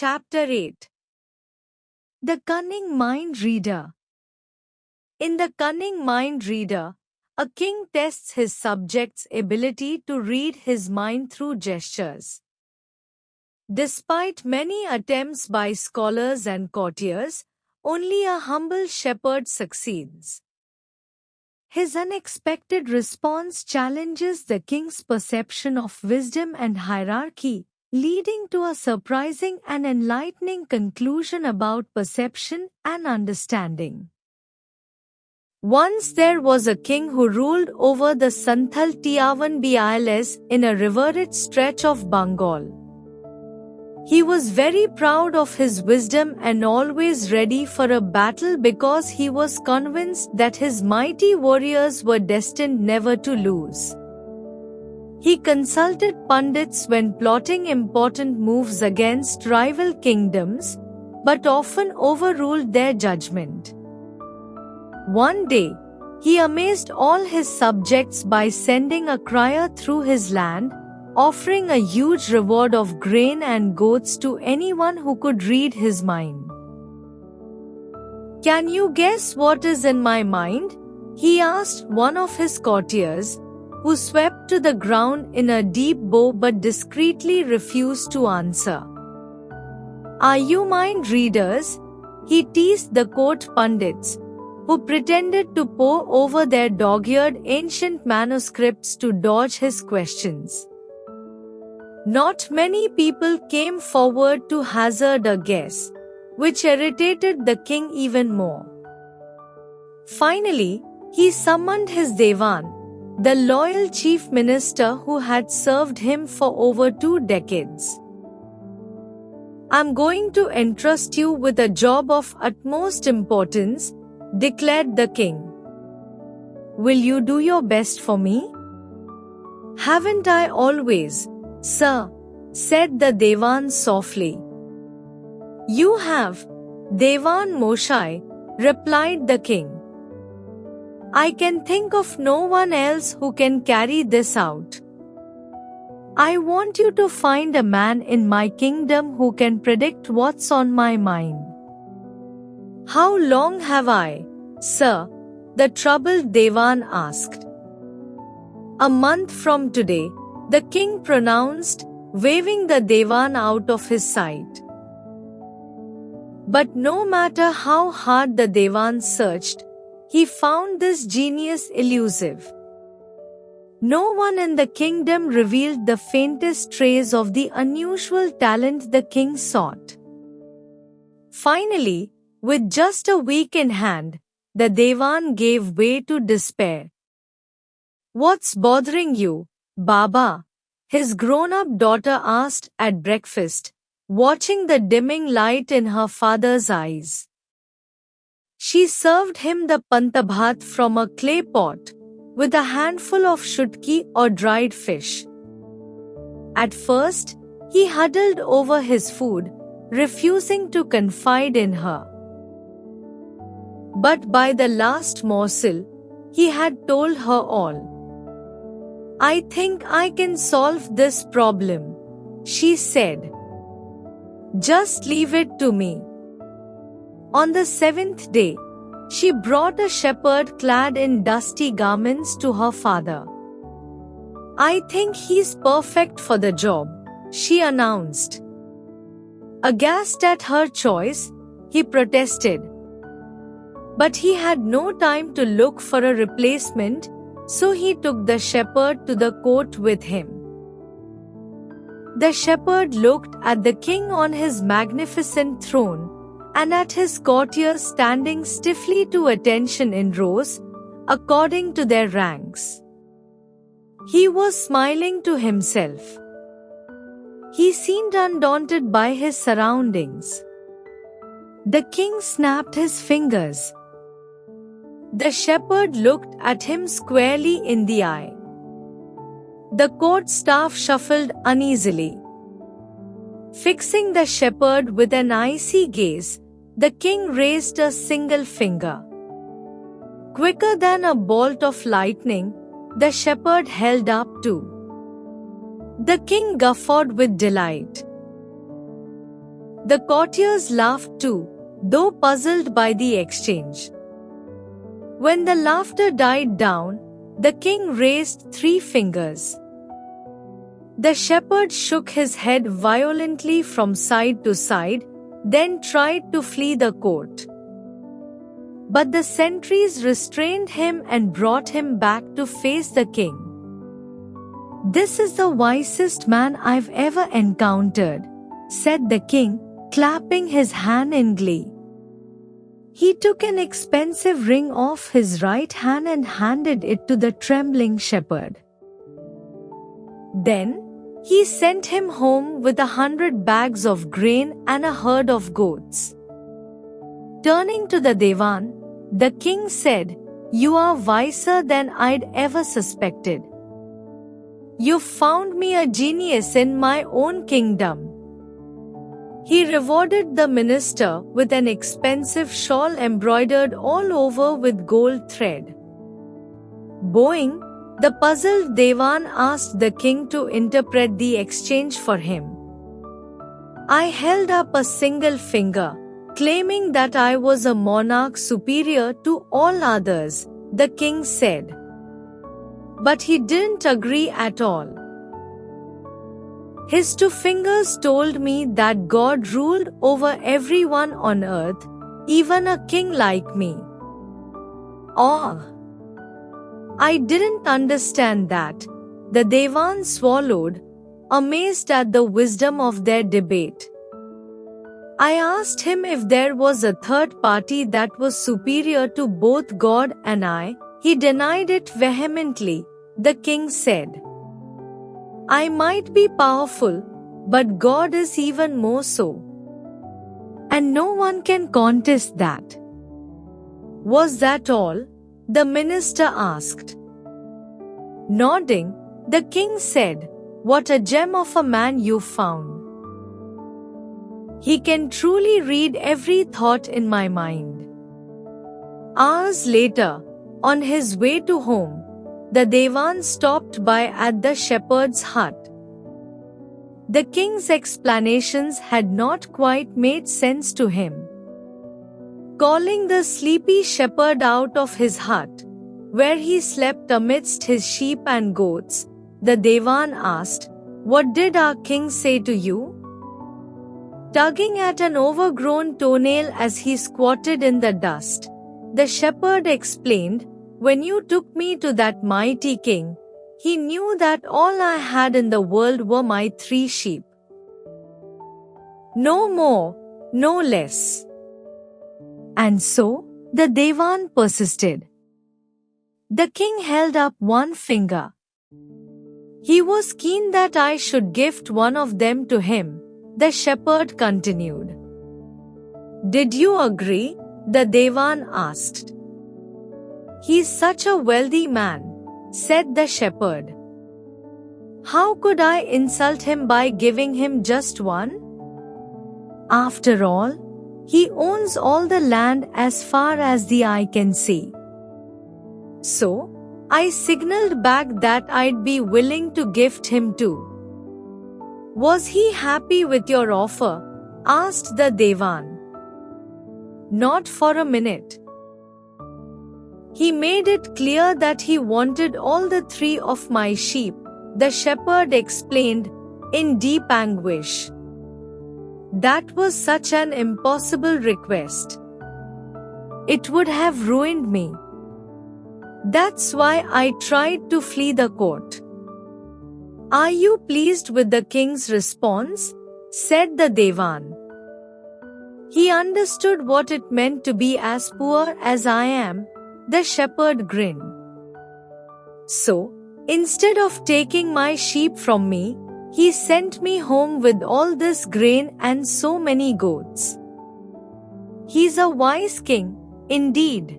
Chapter 8. The Cunning Mind Reader. In The Cunning Mind Reader, a king tests his subjects' ability to read his mind through gestures. Despite many attempts by scholars and courtiers, only a humble shepherd succeeds. His unexpected response challenges the king's perception of wisdom and hierarchy, leading to a surprising and enlightening conclusion about perception and understanding. Once there was a king who ruled over the Santhal Tiawan Biales in a revered stretch of Bengal. He was very proud of his wisdom and always ready for a battle because he was convinced that his mighty warriors were destined never to lose. He consulted pundits when plotting important moves against rival kingdoms, but often overruled their judgment. One day, he amazed all his subjects by sending a crier through his land, offering a huge reward of grain and goats to anyone who could read his mind. "Can you guess what is in my mind?" he asked one of his courtiers, who swept to the ground in a deep bow but discreetly refused to answer. "Are you mind readers?" he teased the court pundits, who pretended to pore over their dog-eared ancient manuscripts to dodge his questions. Not many people came forward to hazard a guess, which irritated the king even more. Finally, he summoned his Devan, the loyal chief minister who had served him for over 2 decades. "I'm going to entrust you with a job of utmost importance," declared the king. "Will you do your best for me?" "Haven't I always, sir?" said the Devan softly. "You have, Devan Moshai," replied the king. "I can think of no one else who can carry this out. I want you to find a man in my kingdom who can predict what's on my mind." "How long have I, sir?" the troubled Devan asked. "A month from today," the king pronounced, waving the Devan out of his sight. But no matter how hard the Devan searched, he found this genius elusive. No one in the kingdom revealed the faintest trace of the unusual talent the king sought. Finally, with just a week in hand, the Devan gave way to despair. "What's bothering you, Baba?" his grown-up daughter asked at breakfast, watching the dimming light in her father's eyes. She served him the pantabhat from a clay pot, with a handful of shutki or dried fish. At first, he huddled over his food, refusing to confide in her. But by the last morsel, he had told her all. "I think I can solve this problem," she said. "Just leave it to me." On the 7th day, she brought a shepherd clad in dusty garments to her father. "I think he's perfect for the job," she announced. Aghast at her choice, he protested. But he had no time to look for a replacement, so he took the shepherd to the court with him. The shepherd looked at the king on his magnificent throne, and at his courtiers standing stiffly to attention in rows, according to their ranks. He was smiling to himself. He seemed undaunted by his surroundings. The king snapped his fingers. The shepherd looked at him squarely in the eye. The court staff shuffled uneasily. Fixing the shepherd with an icy gaze, the king raised a single finger. Quicker than a bolt of lightning, the shepherd held up too. The king guffawed with delight. The courtiers laughed too, though puzzled by the exchange. When the laughter died down, the king raised 3 fingers. The shepherd shook his head violently from side to side, then tried to flee the court. But the sentries restrained him and brought him back to face the king. "This is the wisest man I've ever encountered," said the king, clapping his hand in glee. He took an expensive ring off his right hand and handed it to the trembling shepherd. Then, he sent him home with 100 bags of grain and a herd of goats. Turning to the Devan, the king said, "You are wiser than I'd ever suspected. You've found me a genius in my own kingdom." He rewarded the minister with an expensive shawl embroidered all over with gold thread. Bowing, the puzzled Devan asked the king to interpret the exchange for him. "I held up a single finger, claiming that I was a monarch superior to all others," the king said. But he didn't agree at all. "His 2 fingers told me that God ruled over everyone on earth, even a king like me." "Oh, I didn't understand that," the Devan swallowed, amazed at the wisdom of their debate. "I asked him if there was a third party that was superior to both God and I. He denied it vehemently," the king said. "I might be powerful, but God is even more so. And no one can contest that." "Was that all?" the minister asked. Nodding, the king said, "What a gem of a man you found. He can truly read every thought in my mind." Hours later, on his way to home, the Devan stopped by at the shepherd's hut. The king's explanations had not quite made sense to him. Calling the sleepy shepherd out of his hut, where he slept amidst his sheep and goats, the Devan asked, "What did our king say to you?" Tugging at an overgrown toenail as he squatted in the dust, the shepherd explained, "When you took me to that mighty king, he knew that all I had in the world were my 3 sheep. No more, no less." And so, the Devan persisted. The king held up 1 finger. "He was keen that I should gift one of them to him," the shepherd continued. "Did you agree?" the Devan asked. "He's such a wealthy man," said the shepherd. "How could I insult him by giving him just 1? After all, he owns all the land as far as the eye can see." So, I signaled back that I'd be willing to gift him too. "Was he happy with your offer?" asked the Devan. "Not for a minute. He made it clear that he wanted all the 3 of my sheep," the shepherd explained, in deep anguish. "That was such an impossible request. It would have ruined me. That's why I tried to flee the court." "Are you pleased with the king's response?" said the Devan. "He understood what it meant to be as poor as I am," the shepherd grinned. "So, instead of taking my sheep from me, he sent me home with all this grain and so many goats. He's a wise king, indeed."